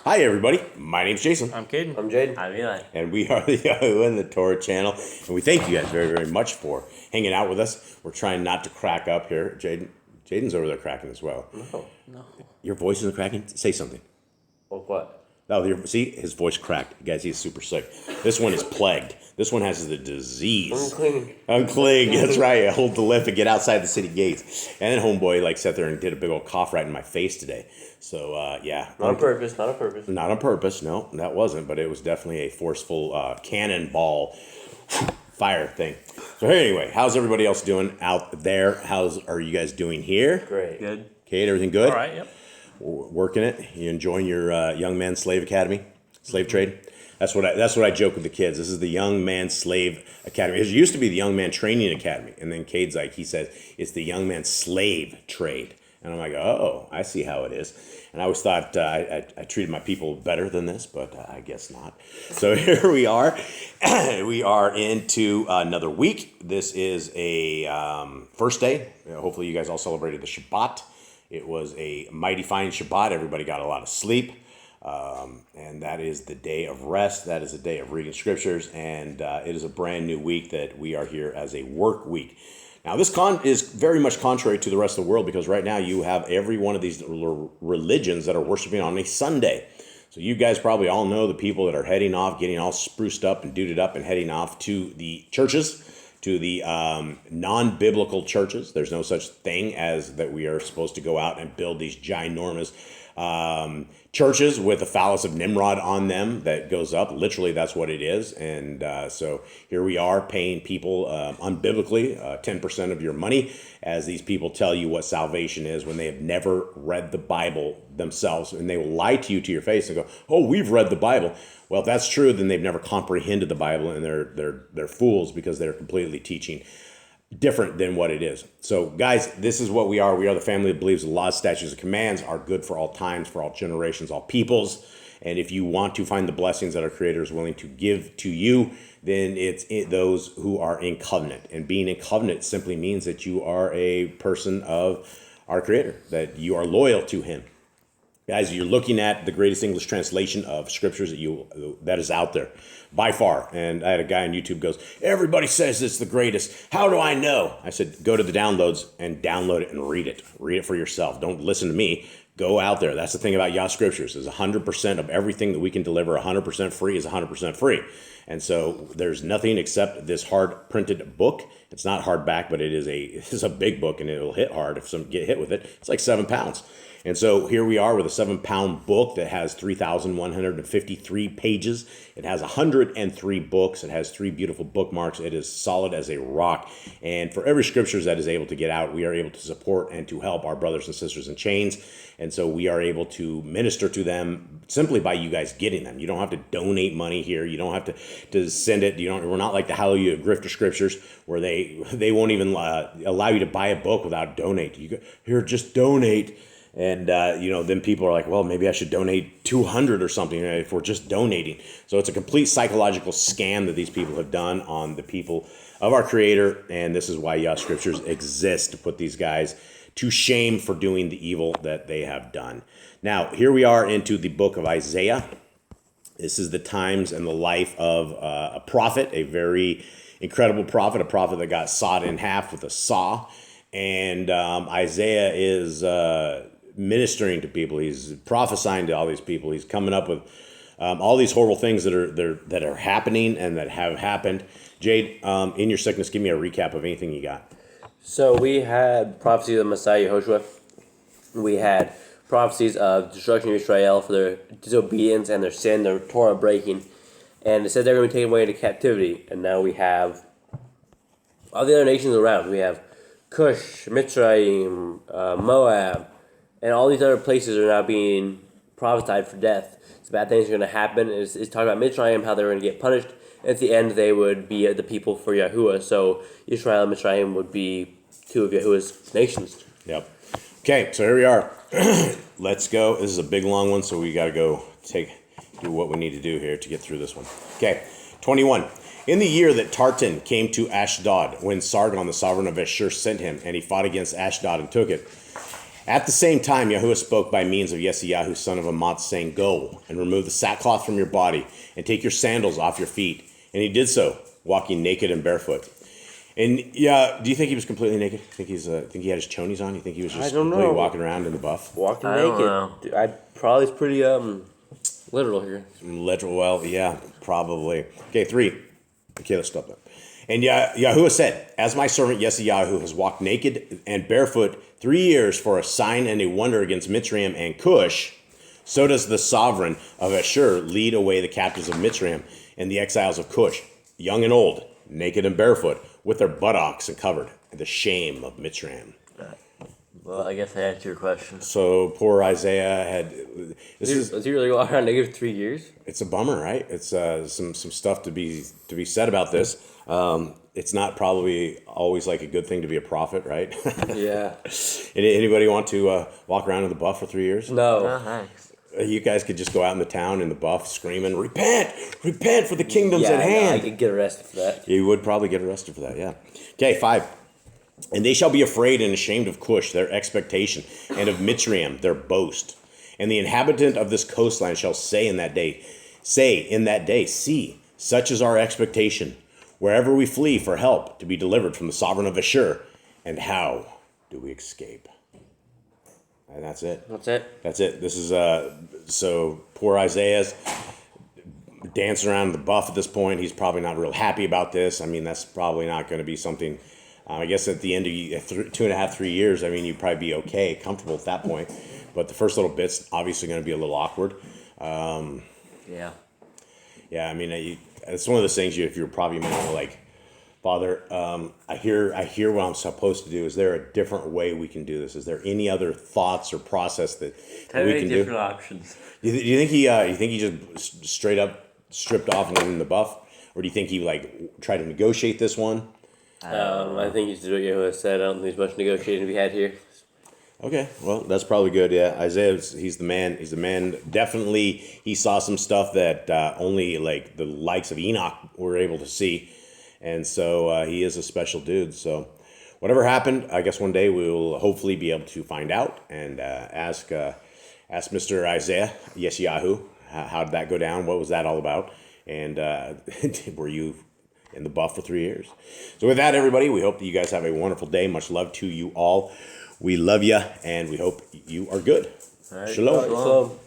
Hi, everybody. My name's Jason. I'm Caden. I'm Jaden. I'm Eli. And we are the Yahoo and the Torah channel. And we thank you guys very, very much for hanging out with us. We're trying not to crack up here. Jaden's over there cracking as well. No. Your voice isn't cracking? Say something. Well, what? No, see, his voice cracked. Guys, he's super sick. This one is plagued. This one has the disease. Unclean. That's right. Hold the lip and get outside the city gates. And then homeboy sat there and did a big old cough right in my face today. So, yeah. Not on purpose. Not on purpose. Not on purpose. No, that wasn't. But it was definitely a forceful cannonball fire thing. So anyway, how's everybody else doing out there? Are you guys doing here? Great. Good. Kate, everything good? All right, yep. Working it? You enjoying your young man slave academy, slave trade? That's what I joke with the kids. This is the young man slave academy. It used to be the young man training academy, and then Cade's he says it's the young man slave trade, and I'm like, oh, I see how it is. And I always thought I treated my people better than this, but I guess not. So here we are. We are into another week. This is a first day. Hopefully you guys all celebrated the Shabbat. It was a mighty fine Shabbat. Everybody got a lot of sleep. And that is the day of rest. That is the day of reading scriptures. And it is a brand new week that we are here as a work week. Now, this is very much contrary to the rest of the world, because right now you have every one of these religions that are worshiping on a Sunday. So you guys probably all know the people that are heading off, getting all spruced up and duded up and heading off to the churches, to the non-biblical churches. There's no such thing as that we are supposed to go out and build these ginormous churches with a phallus of Nimrod on them that goes up. Literally, that's what it is. And so here we are paying people unbiblically 10% of your money as these people tell you what salvation is when they have never read the Bible themselves. And they will lie to you to your face and go, oh, we've read the Bible. Well, if that's true, then they've never comprehended the Bible, and they're fools because they're completely teaching different than what it is. So, guys, this is what we are. We are the family that believes the laws, statutes, and commands are good for all times, for all generations, all peoples. And if you want to find the blessings that our Creator is willing to give to you, then it's those who are in covenant. And being in covenant simply means that you are a person of our Creator, that you are loyal to Him. Guys, you're looking at the greatest English translation of scriptures that is out there by far. And I had a guy on YouTube goes, everybody says it's the greatest. How do I know? I said, go to the downloads and download it and read it. Read it for yourself. Don't listen to me. Go out there. That's the thing about Yah Scriptures is 100% of everything that we can deliver 100% free is 100% free. And so there's nothing except this hard printed book. It's not hardback, but it's a big book, and it'll hit hard if some get hit with it. It's like 7 pounds. And so here we are with a 7-pound book that has 3,153 pages. It has 103 books. It has 3 beautiful bookmarks. It is solid as a rock. And for every scriptures that is able to get out, we are able to support and to help our brothers and sisters in chains. And so we are able to minister to them simply by you guys getting them. You don't have to donate money here. You don't have to send it. We're not like the Hallelujah Grifter Scriptures where they won't even allow you to buy a book without donate. You go, here, just donate. And, then people are like, well, maybe I should donate 200 or something if we're just donating. So it's a complete psychological scam that these people have done on the people of our Creator. And this is why Yah Scriptures exists, to put these guys to shame for doing the evil that they have done. Now, here we are into the book of Isaiah. This is the times and the life of a prophet, a very incredible prophet, a prophet that got sawed in half with a saw. And Isaiah is ministering to people. He's prophesying to all these people. He's coming up with all these horrible things that are happening and that have happened. Jade, in your sickness, give me a recap of anything you got. So we had prophecies of Messiah Yehoshua. We had prophecies of destruction of Israel for their disobedience and their sin, their Torah breaking. And it said they're going to be taken away into captivity. And now we have all the other nations around. We have Cush, Mitzrayim, Moab, and all these other places are now being prophesied for death. So bad things are going to happen. It's talking about Mitzrayim, how they're going to get punished. At the end, they would be the people for Yahuwah. So Israel and Mitzrayim would be 2 of Yahuwah's nations. Yep. Okay, so here we are. Let's go. This is a big, long one, so we got to go do what we need to do here to get through this one. Okay, 21. In the year that Tartan came to Ashdod, when Sargon, the sovereign of Ashur, sent him, and he fought against Ashdod and took it, At the same time, Yahuwah spoke by means of YESHAYAHU, son of Amat, saying, Go and remove the sackcloth from your body and take your sandals off your feet. And he did so, walking naked and barefoot. And yeah, do you think he was completely naked? Think he had his chonies on? You think he was just completely walking around in the buff? Walking I naked. don't know. Dude, I probably is pretty literal here. Literal, well, yeah, probably. Okay, 3. Okay, let's stop that. And Yahuwah said, As my servant YESHAYAHU has walked naked and barefoot 3 years for a sign and a wonder against Mitzrayim and Cush, so does the sovereign of Ashur lead away the captives of Mitzrayim and the exiles of Cush, young and old, naked and barefoot, with their buttocks uncovered, and the shame of Mitzrayim. Well, I guess I answered your question. So poor Isaiah had. Does he really go around naked for 3 years? It's a bummer, right? It's some stuff to be said about this. It's not probably always like a good thing to be a prophet, right? Yeah. Anybody want to walk around in the buff for 3 years? No. Oh, thanks. You guys could just go out in the town in the buff screaming, repent, repent for the kingdom's at No, hand. I could get arrested for that. You would probably get arrested for that, yeah. Okay, 5. And they shall be afraid and ashamed of Cush, their expectation, and of Mitzrayim, their boast. And the inhabitant of this coastline shall say in that day, see, such is our expectation, wherever we flee for help to be delivered from the sovereign of Ashur, and how do we escape? And that's it. That's it. That's it. This is so poor Isaiah's dancing around in the buff at this point. He's probably not real happy about this. I mean, that's probably not going to be something. I guess at the end of 2.5, 3 years, I mean, you'd probably be okay, comfortable at that point. But the first little bit's obviously going to be a little awkward. Yeah. Yeah, I mean, it's one of those things. If you're probably like, Father, I hear what I'm supposed to do. Is there a different way we can do this? Is there any other thoughts or process that we can do? Different options. Do you think he just straight up stripped off and went in the buff, or do you think he like tried to negotiate this one? I think he's doing what Yahuwah said. I don't think there's much negotiating to be had here. Okay, well, that's probably good. Yeah, Isaiah, he's the man. He's the man. Definitely, he saw some stuff that only like the likes of Enoch were able to see, and so he is a special dude. So, whatever happened, I guess one day we will hopefully be able to find out and ask Mr. Isaiah YESHAYAHU, how did that go down? What was that all about? And were you in the buff for 3 years? So, with that, everybody, we hope that you guys have a wonderful day. Much love to you all. We love you, and we hope you are good. All right. Shalom. Shalom.